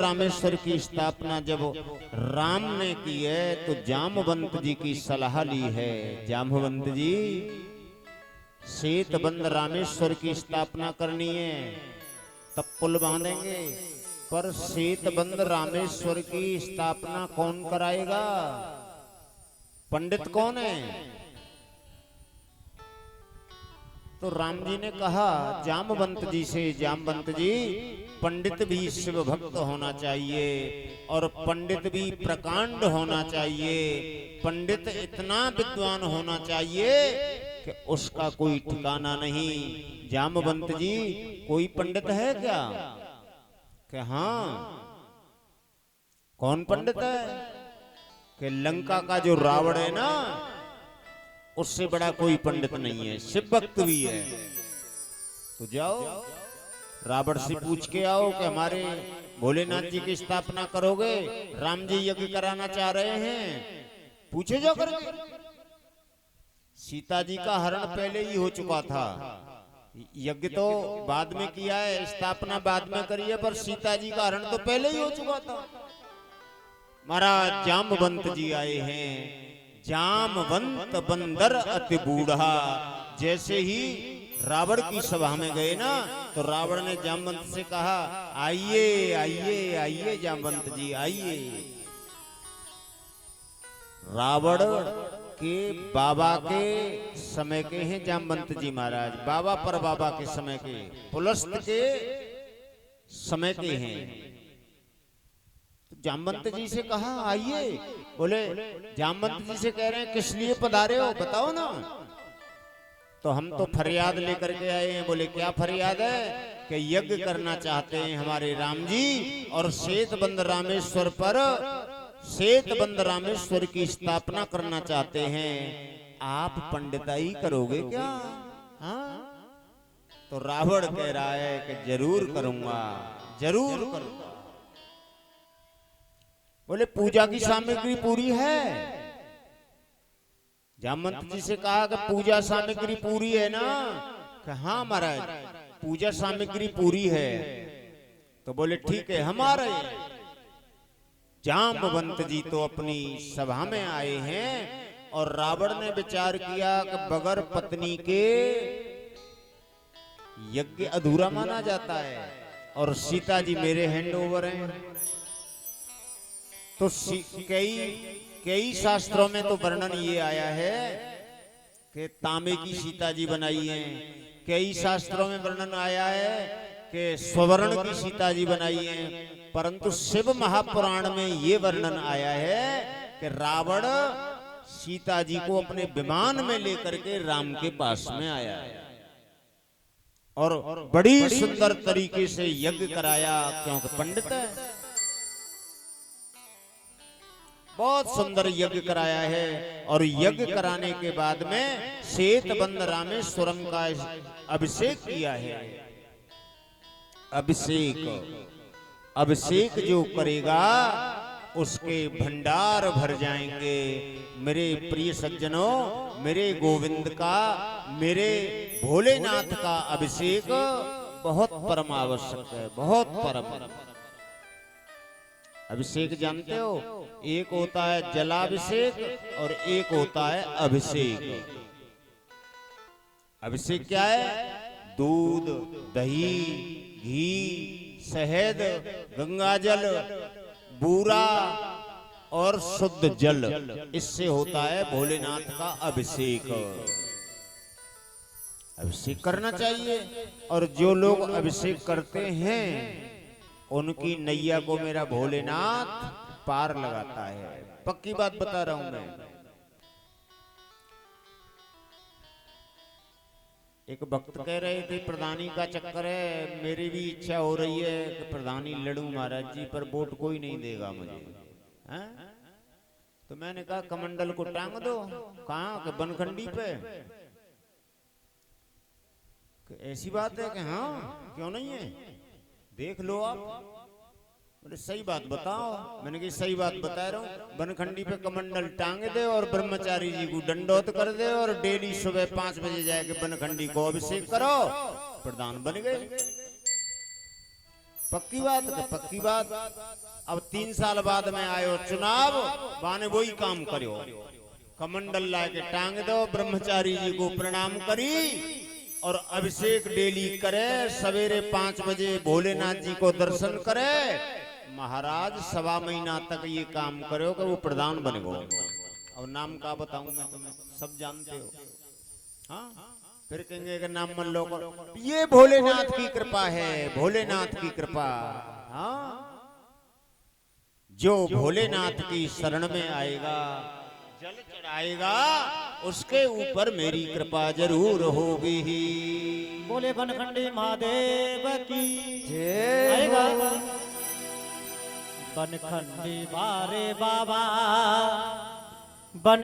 रामेश्वर की स्थापना जब राम ने की है तो जामवंत जी की सलाह ली है। जामवंत जी, सेतबंद रामेश्वर की स्थापना करनी है तब पुल बांधेंगे, पर सेतबंद रामेश्वर की स्थापना कौन कराएगा? पंडित कौन है? तो राम जी ने कहा जामवंत जी से, जामवंत जी, पंडित भी शिव भक्त होना चाहिए और पंडित भी प्रकांड होना चाहिए। पंडित इतना विद्वान होना चाहिए कि उसका कोई ठिकाना नहीं। जामवंत जी, कोई पंडित है क्या? कि हाँ। कौन पंडित है? कि लंका का जो रावण है ना, उससे बड़ा कोई पंडित नहीं है, शिव भक्त भी है। तो जाओ रावण से पूछ के आओ कि हमारे भोलेनाथ जी की स्थापना करोगे? राम जी यज्ञ कराना चाह रहे हैं, पूछे जाओ करके। सीता जी का हरण पहले ही हो चुका था, यज्ञ तो बाद में किया है, स्थापना बाद में करी है, पर सीता जी का हरण तो पहले ही हो चुका था। महाराज जामवंत जी आए हैं। जामवंत बंदर अति बूढ़ा। जैसे ही रावण की सभा में गए ना, तो रावण ने जामवंत से कहा, आइए आइए आइए जामवंत जी आइए। रावण के बाबा के समय के हैं जामवंत जी महाराज, बाबा पर बाबा के समय के, पुलस्त के समय के हैं। जामवंत जी से कहा आइए। बोले जामवंत जी से कह रहे हैं किस लिए पधारे हो, बताओ ना। तो हम तो फरियाद लेकर के आए हैं। बोले क्या फरियाद है? कि यज्ञ करना चाहते हैं हमारे राम जी और सेतबंद रामेश्वर पर, सेतबंद रामेश्वर की स्थापना करना चाहते हैं। आप पंडिताई करोगे क्या? हाँ। तो रावण कह रहा है कि जरूर करूंगा, जरूर करूंगा। बोले पूजा की सामग्री पूरी है? जामवंत जी से कहा कि पूजा सामग्री पूरी है ना? कि हाँ महाराज, पूजा सामग्री पूरी है। तो बोले ठीक है, हम आ रहे हैं। जामवंत जी तो अपनी सभा में आए हैं और रावण ने विचार किया कि बगैर पत्नी के यज्ञ अधूरा माना जाता है और सीता जी मेरे हैंड ओवर हैं। तो कई शास्त्रों में तो वर्णन ये आया है कि तांबे की सीता जी बनाई हैं। कई शास्त्रों में वर्णन आया है कि स्वर्ण की सीता जी बनाई हैं। परंतु शिव महापुराण में ये वर्णन आया है कि रावण सीता जी को अपने विमान में लेकर के राम के पास में आया है और बड़ी सुंदर तरीके से यज्ञ कराया, क्योंकि पंडित है। बहुत सुंदर यज्ञ कराया है और यज्ञ कराने के बाद में सेतबंद रामेश्वरम का अभिषेक किया है। अभिषेक, अभिषेक जो करेगा उसके भंडार भर जाएंगे। मेरे प्रिय सज्जनों, मेरे गोविंद का, मेरे भोलेनाथ का अभिषेक बहुत परम आवश्यक है, बहुत परम। अभिषेक जानते हो, एक होता है जलाभिषेक और एक होता है अभिषेक। अभिषेक क्या है? दूध, दही, घी, शहद, गंगाजल, बूरा और शुद्ध जल, इससे होता है भोलेनाथ का अभिषेक। अभिषेक करना चाहिए और जो लोग अभिषेक करते हैं उनकी नैया को मेरा भोलेनाथ पार लगाता है। पक्की बात बता रहा हूं मैं। एक भक्त कह रहे थे प्रधानी का चक्कर है, मेरी भी इच्छा हो रही है कि प्रधानी लड़ूं महाराज जी, पर वोट कोई नहीं देगा मुझे। हैं? तो मैंने कहा कमंडल को टांग दो। कहाँ? कि बनखंडी पे। ऐसी बात है कि हाँ, क्यों नहीं है, देख लो आप। बोले सही बात बताओ। मैंने कहा सही बात बता रहा हूँ। बनखंडी पे कमंडल टांग दे और ब्रह्मचारी जी को दंडोत कर दे और डेली सुबह 5 बजे जाके बनखंडी को अभिषेक करो, प्रधान बन गए। पक्की बात है, पक्की बात। अब 3 साल बाद में आयो चुनाव, बाने वही काम करो, कमंडल ला के टांग दो, ब्रह्मचारी जी को प्रणाम करी और अभिषेक डेली करे, सवेरे 5 बजे भोलेनाथ जी को दर्शन करे। महाराज 1.25 महीना तक ये काम करो कि वो प्रधान बन गो। अब नाम का बताऊं मैं तुम्हें, सब जानते हो। हाँ, फिर कहेंगे कि नाम मन लो, ये भोलेनाथ की कृपा है, भोलेनाथ की कृपा। हाँ, जो भोलेनाथ की शरण में आएगा, जल चढ़ाएगा, उसके ऊपर मेरी कृपा जरूर होगी ही। बोले बनखंडी महादेव की जय आएगा हो। बनखंडी बारे बाबा बन